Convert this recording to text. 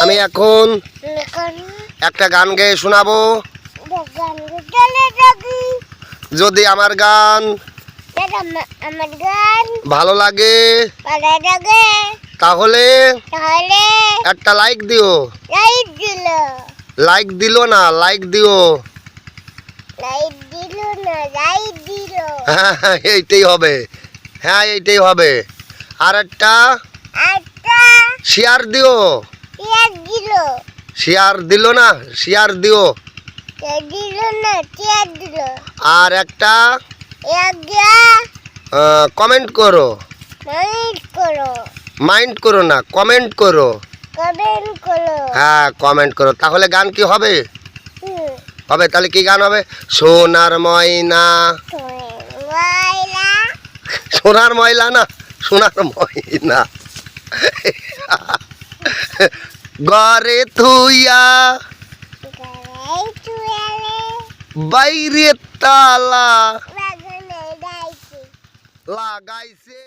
আমি এখন একটা গান গেয়ে শোনাবো। যদি আমার গান ভালো লাগে তাহলে একটা লাইক দিও। লাইক দিলো না, লাইক দিও। হ্যাঁ এইটাই হবে, হ্যাঁ এইটাই হবে। আর একটা শেয়ার দিও। শেয়ার দিলো না, শেয়ার দিও। আর একটা কমেন্ট করো। মাইন্ড করো না, কমেন্ট করো। হ্যাঁ কমেন্ট করো। তাহলে গান কি হবে? হবে। তাহলে কি গান হবে? সোনার ময়না, সোনার ময়লা না, সোনার ময়না ঘরে থুইয়া বাইরে তালা লাগাইছে।